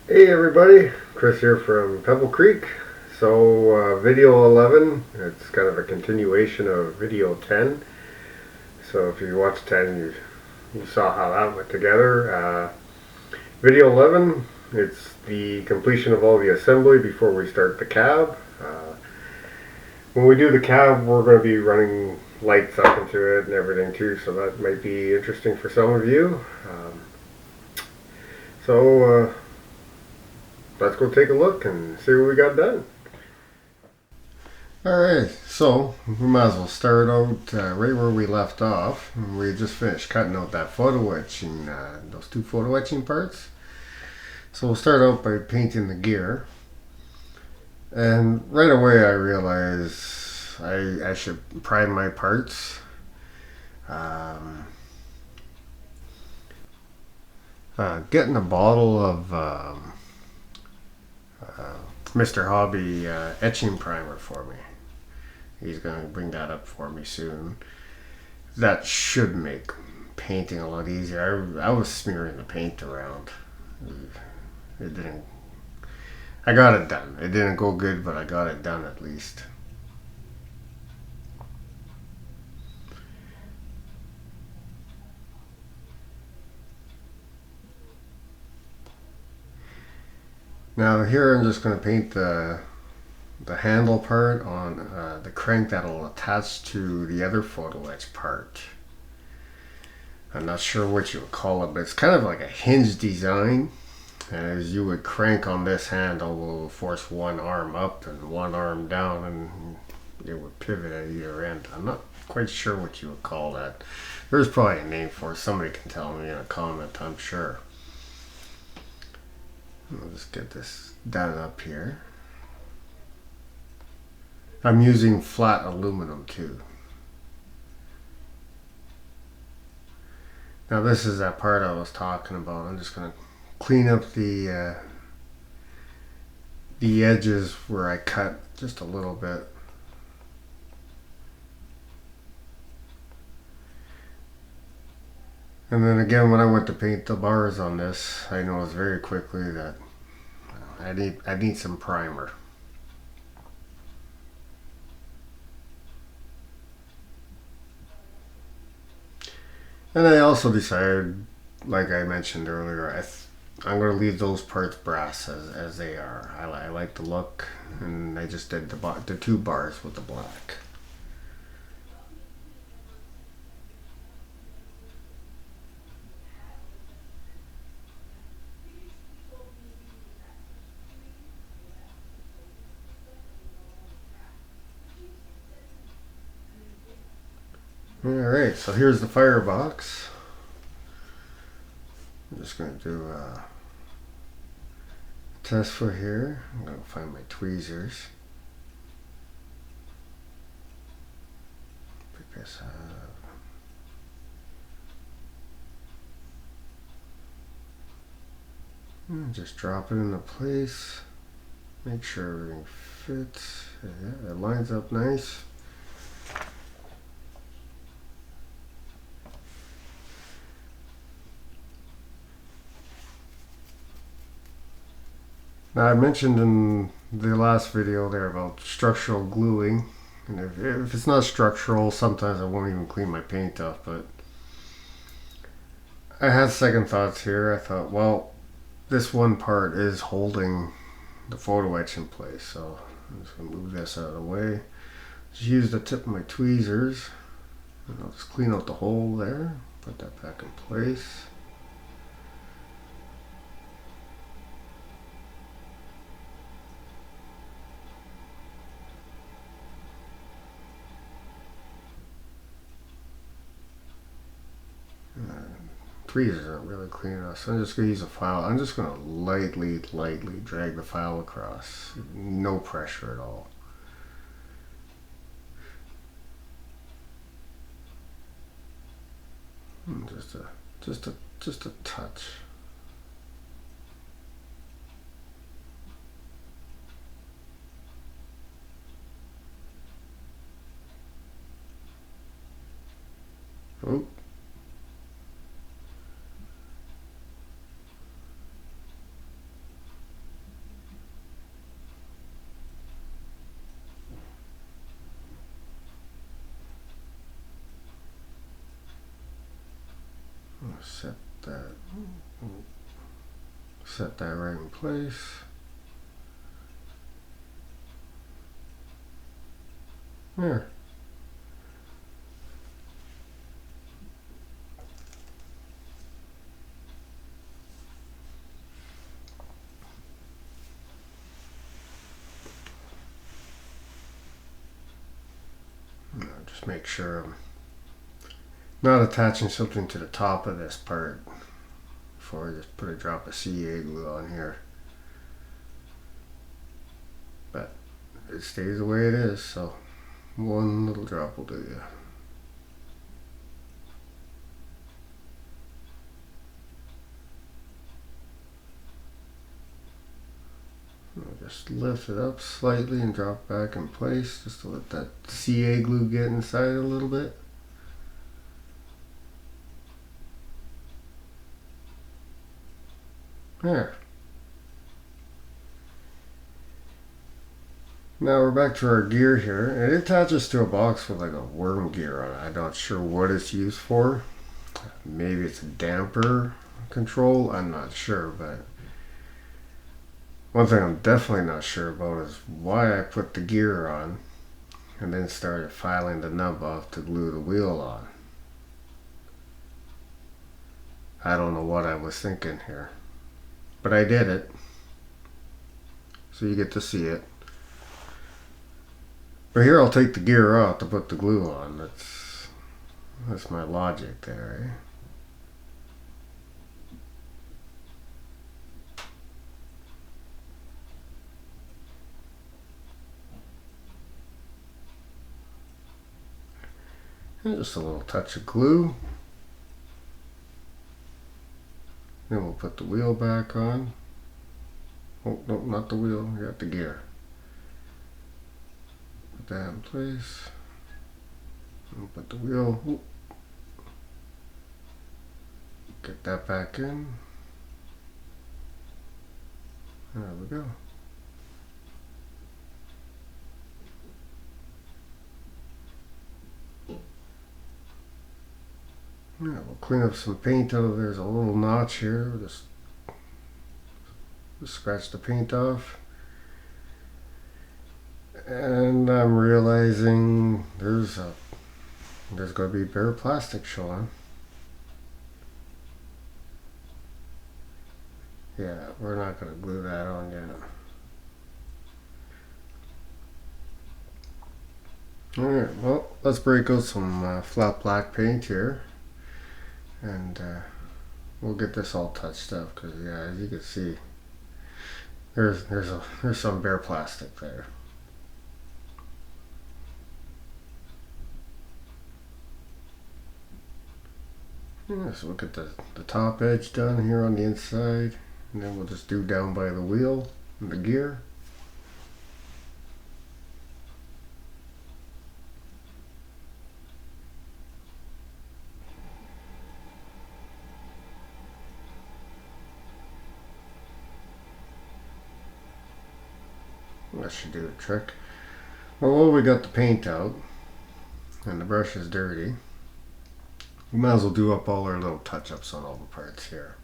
Hey everybody, Chris here from Pebble Creek. So video 11, it's kind of a continuation of video 10. So if you watched 10, you saw how that went together. Video 11, it's the completion of all the assembly before we start the cab. When we do the cab, we're going to be running lights up into it and everything too, so that might be interesting for some of you. So let's go take a look and see what we got done. Alright, so we might as well start out right where we left off. We just finished cutting out that photo etching, those two photo etching parts. So we'll start out by painting the gear. And right away I realized I should prime my parts. Getting a bottle of Mr. Hobby etching primer for me. He's going to bring that up for me soon. That should make painting a lot easier. I was smearing the paint around. It didn't. I got it done. It didn't go good, but I got it done at least. Now here I'm just going to paint the handle part on the crank that'll attach to the other photo etch part. I'm not sure what you would call it, but it's kind of like a hinge design. As you would crank on this handle, will force one arm up and one arm down, and it would pivot at either end. I'm not quite sure what you would call that. There's probably a name for it. Somebody can tell me in a comment, I'm sure. I'll just get this done up here. I'm using flat aluminum too. Now this is that part I was talking about. I'm just going to clean up the edges where I cut just a little bit. And then again, when I went to paint the bars on this, I noticed very quickly that I need some primer. And I also decided, like I mentioned earlier, I'm going to leave those parts brass as they are. I like the look, and I just did the two bars with the black. Alright, so here's the firebox. I'm just going to do a test for here. I'm going to find my tweezers. Pick this up. And just drop it into place. Make sure everything fits. Yeah, it lines up nice. Now I mentioned in the last video there about structural gluing, and if it's not structural, sometimes I won't even clean my paint off, but I had second thoughts here. I thought, well, this one part is holding the photo etch in place, so I'm just going to move this out of the way. Just use the tip of my tweezers, and I'll just clean out the hole there, put that back in place. Tweezers aren't really clean enough, so I'm just going to use a file. I'm just going to lightly drag the file across. No pressure at all. Just a touch. Oh. Set that right in place. There. Just make sure I'm not attaching something to the top of this part before I just put a drop of CA glue on here. But it stays the way it is, so one little drop will do you. I'll just lift it up slightly and drop back in place just to let that CA glue get inside a little bit. There. Now we're back to our gear here, and it attaches to a box with like a worm gear on it. I'm not sure what it's used for. Maybe it's a damper control, I'm not sure, but one thing I'm definitely not sure about is why I put the gear on and then started filing the nub off to glue the wheel on. I don't know what I was thinking here, but I did it, so you get to see it. But here I'll take the gear off to put the glue on. That's my logic there, eh? And just a little touch of glue. Then we'll put the wheel back on. Oh, no, not the wheel, we got the gear. Put that in place. And put the wheel. Ooh. Get that back in. There we go. Yeah, we'll clean up some paint out of there's a little notch here. We'll just scratch the paint off. And I'm realizing there's going to be bare plastic showing. Yeah, we're not going to glue that on yet. Alright, well, let's break out some flat black paint here. And we'll get this all touched up because, yeah, as you can see, there's some bare plastic there. Yeah, so we'll get the top edge done here on the inside, and then we'll just do down by the wheel and the gear. That should do the trick. Well, we got the paint out and the brush is dirty. We might as well do up all our little touch-ups on all the parts here.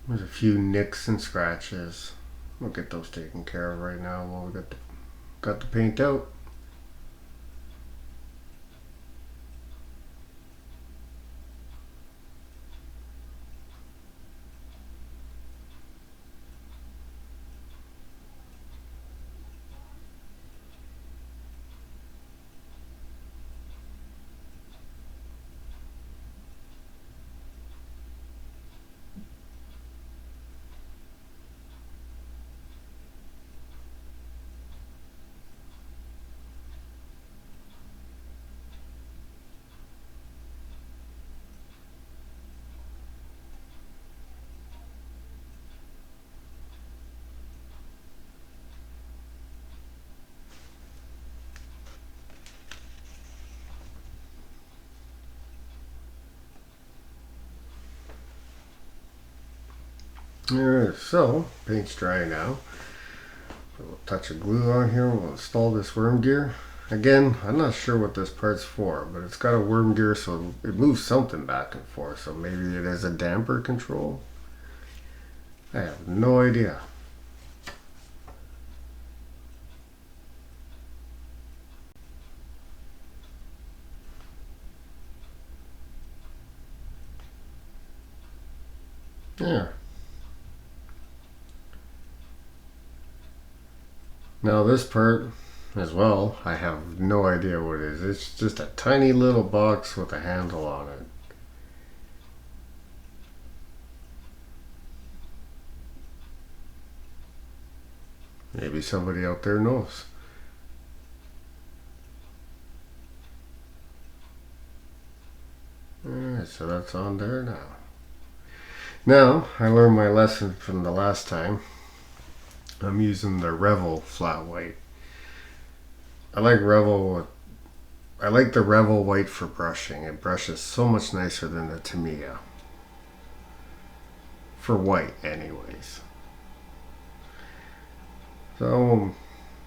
There's a few nicks and scratches. We'll get those taken care of right now while we got the paint out. Alright, so paint's dry now. A little touch of glue on here. We'll install this worm gear. again, I'm not sure what this part's for, but it's got a worm gear, so it moves something back and forth. So maybe it is a damper control. I have no idea. Yeah. Now this part as well, I have no idea what it is. It's just a tiny little box with a handle on it. Maybe somebody out there knows. Alright, so that's on there now. Now, I learned my lesson from the last time. I'm using the Revel flat white. I like the Revel white for brushing. It brushes so much nicer than the Tamiya. For white, anyways. So,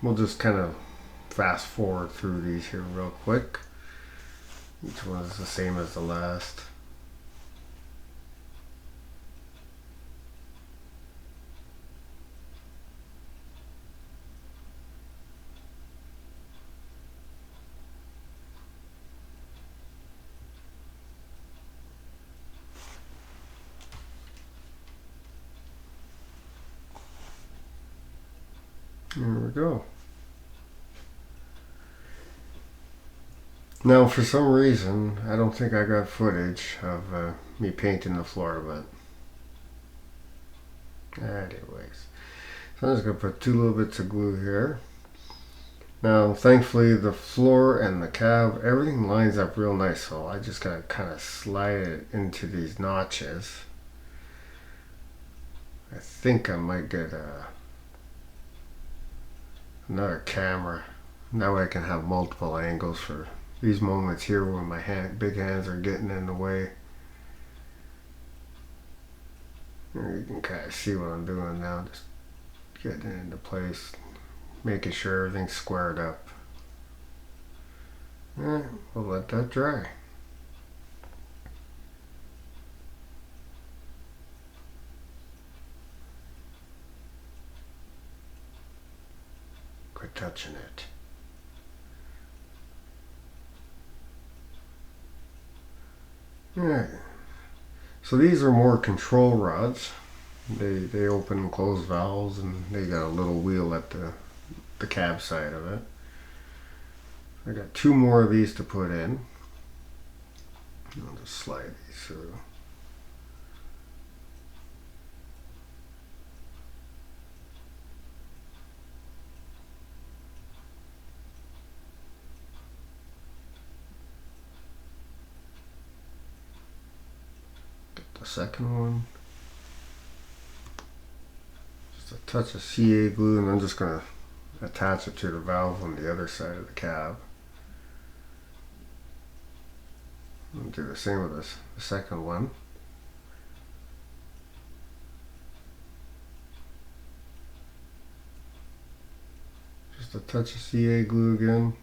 we'll just kind of fast forward through these here real quick. Each one is the same as the last. There we go. Now, for some reason, I don't think I got footage of me painting the floor, but anyways. So I'm just going to put 2 little bits of glue here. Now, thankfully, the floor and the cab, everything lines up real nice, so I just got to kind of slide it into these notches. I think I might get another camera. That way I can have multiple angles for these moments here when my big hands are getting in the way. And you can kind of see what I'm doing now, just getting it into place, making sure everything's squared up. Alright, we'll let that dry. Quit touching it. Alright, so these are more control rods. They open and close valves, and they got a little wheel at the cab side of it. I got 2 more of these to put in. I'll just slide these through. Get the second one. Just a touch of CA glue, and I'm just going to attach it to the valve on the other side of the cab. I'll do the same with the second one. Just a touch of CA glue again.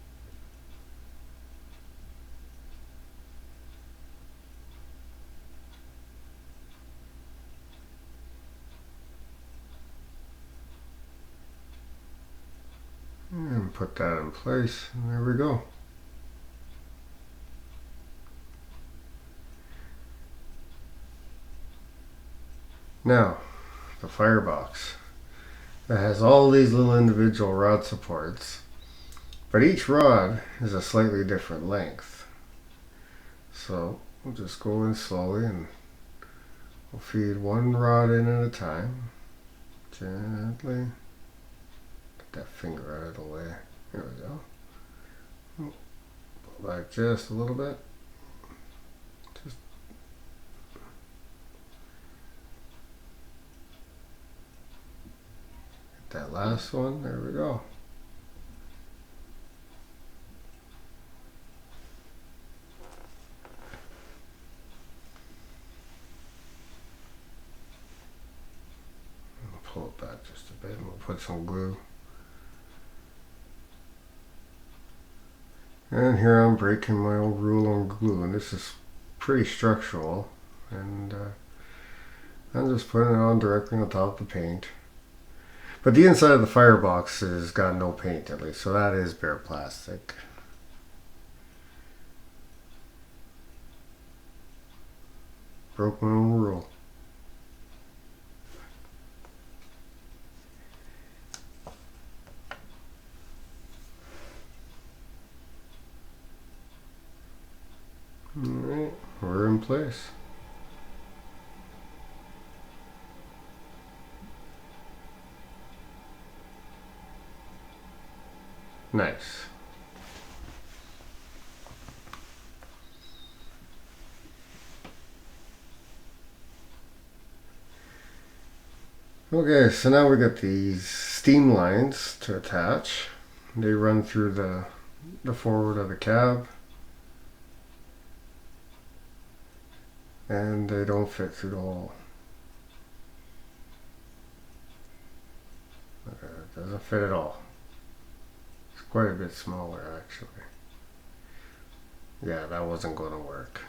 And put that in place, and there we go. Now, the firebox. It has all these little individual rod supports, but each rod is a slightly different length. So we'll just go in slowly, and we'll feed one rod in at a time. Gently. Get that finger out of the way. There we go. Pull back just a little bit. Just get that last one. There we go. Pull it back just a bit, and we'll put some glue. And here I'm breaking my old rule on glue, and this is pretty structural, and I'm just putting it on directly on top of the paint. But the inside of the firebox has got no paint, at least, so that is bare plastic. Broke my own rule. Alright, we're in place. Nice. Okay, so now we got these steam lines to attach. They run through the forward of the cab, and they don't fit through the hole. It doesn't fit at all. It's quite a bit smaller, actually. Yeah, that wasn't going to work.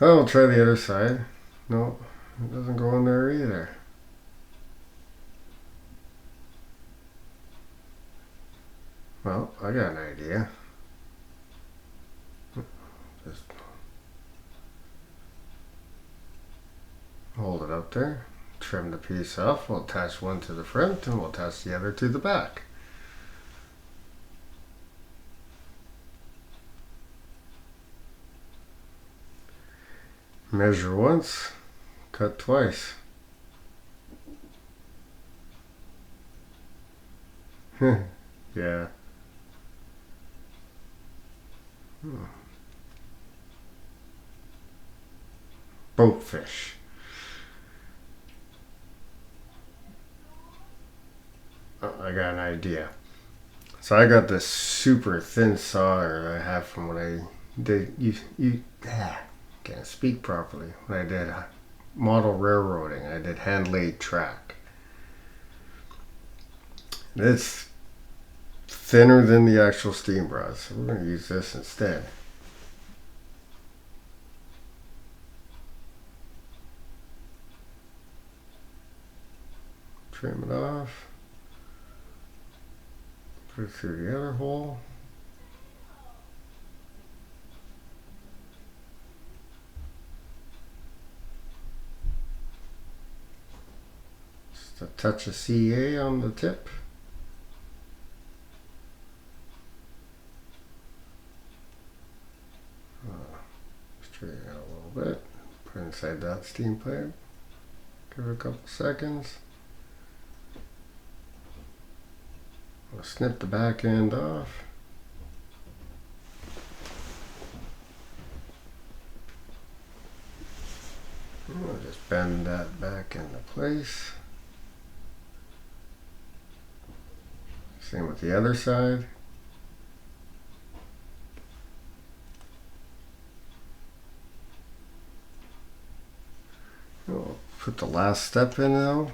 I'll try the other side. No, it doesn't go in there either. Well, I got an idea. Just hold it up there, trim the piece off, we'll attach one to the front and we'll attach the other to the back. Measure once, cut twice. Yeah. Boatfish. I got an idea. So I got this super thin solder I have from when I did can't speak properly. When I did model railroading, I did hand laid track. It's thinner than the actual steam rod, so we're going to use this instead. Trim it off. Put it through the other hole. Just a touch of CA on the tip. Straighten it out a little bit. Put it inside that steam pipe. Give it a couple seconds. We'll snip the back end off. We'll just bend that back into place. Same with the other side. We'll put the last step in now.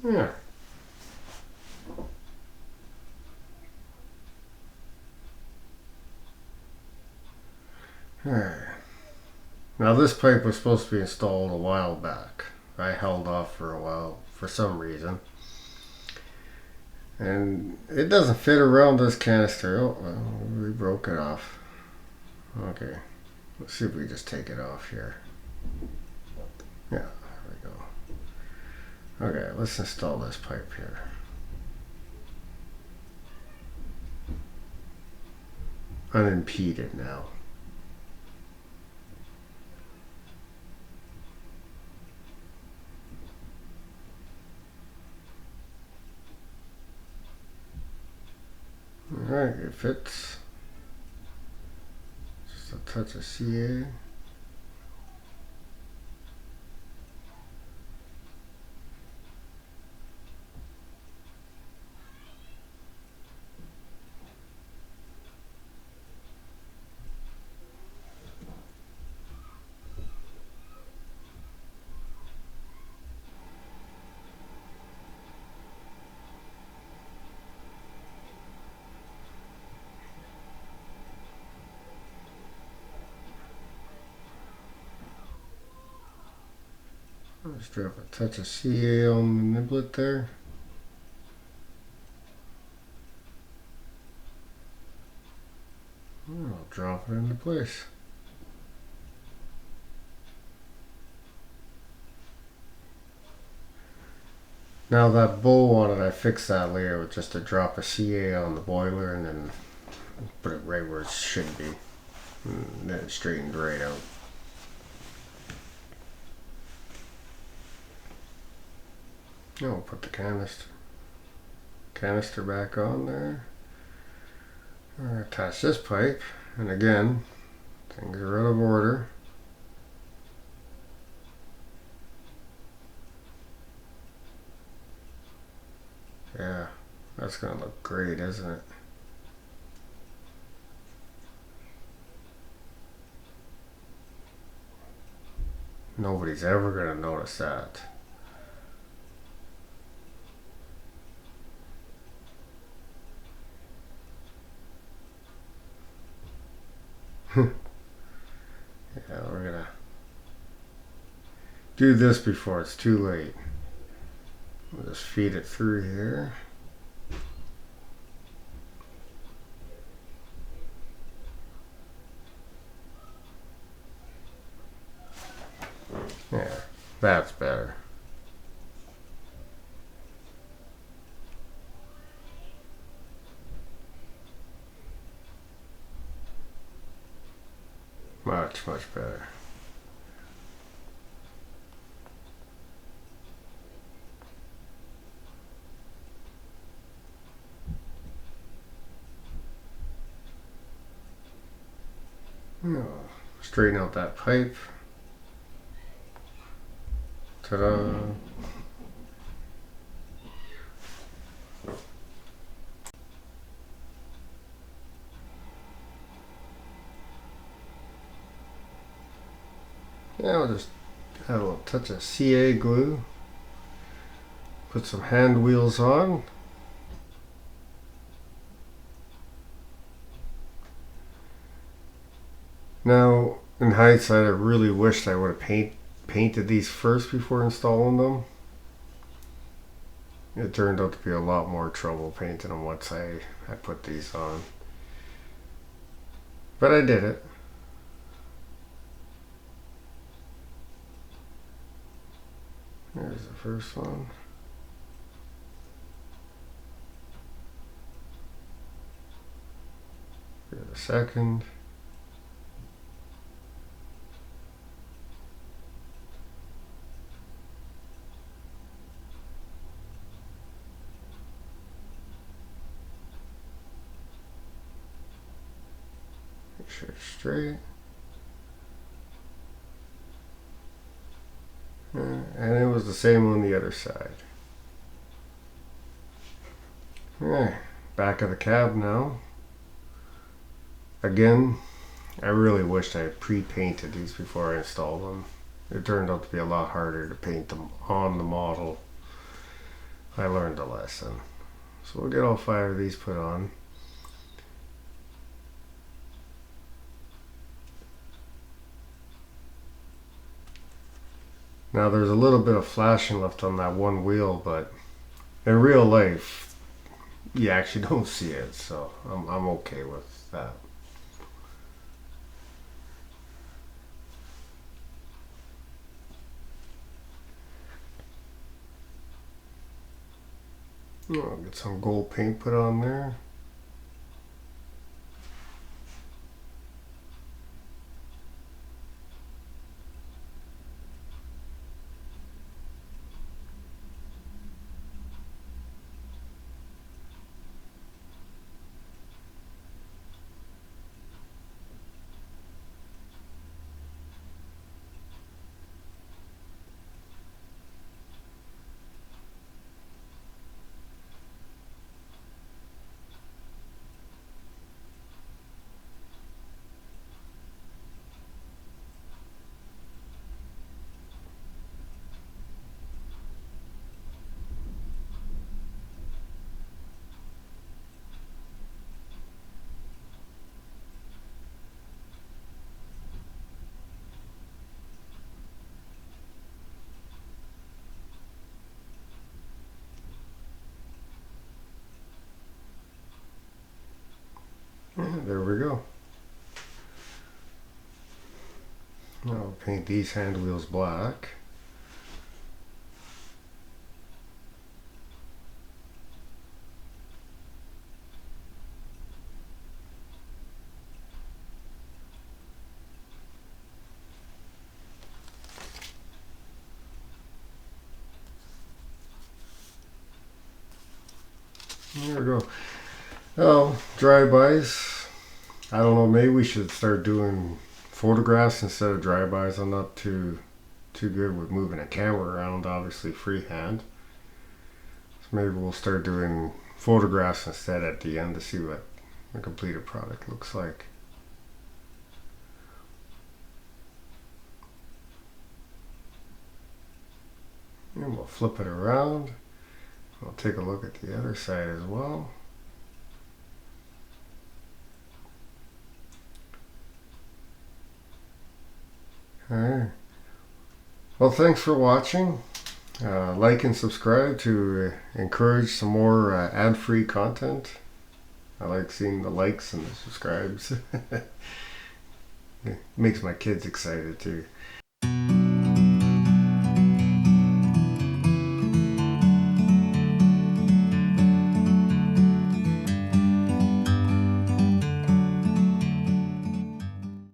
Yeah. Alright. Now this pipe was supposed to be installed a while back. I held off for a while for some reason. And it doesn't fit around this canister. Oh, well, we broke it off. Okay. Let's see if we just take it off here. Yeah, there we go. Okay, let's install this pipe here. Unimpeded now. Alright, it fits. Just a touch of CA. Just drop a touch of CA on the niblet there. And I'll drop it into place. Now that bow on it, I fixed that later with just a drop of CA on the boiler and then put it right where it should be. And then it straightened right out. Now we'll put the canister back on there. I'll attach this pipe, and again, things are out of order. Yeah, that's gonna look great, isn't it? Nobody's ever gonna notice that. Yeah, we're gonna do this before it's too late. We'll just feed it through here. Yeah, that's better. Much, much better. Oh, straighten out that pipe. Ta-da! Yeah, we'll just add a little touch of CA glue. Put some hand wheels on. Now, in hindsight, I really wished I would have painted these first before installing them. It turned out to be a lot more trouble painting them once I put these on. But I did it. There's the first one. Here's the second. Make sure it's straight. And it was the same on the other side. Alright, back of the cab now. Again, I really wished I had pre-painted these before I installed them. It turned out to be a lot harder to paint them on the model. I learned a lesson. So we'll get all 5 of these put on. Now there's a little bit of flashing left on that one wheel, but in real life you actually don't see it, so I'm okay with that. I'll get some gold paint put on there. Yeah, there we go. I'll paint these hand wheels black. There we go. Oh, drive-bys. I don't know, maybe we should start doing photographs instead of drive-bys. I'm not too good with moving a camera around, obviously freehand. So maybe we'll start doing photographs instead at the end to see what the completed product looks like. And we'll flip it around. We'll take a look at the other side as well. Alright. Well, thanks for watching. Like and subscribe to encourage some more ad-free content. I like seeing the likes and the subscribes. It makes my kids excited too.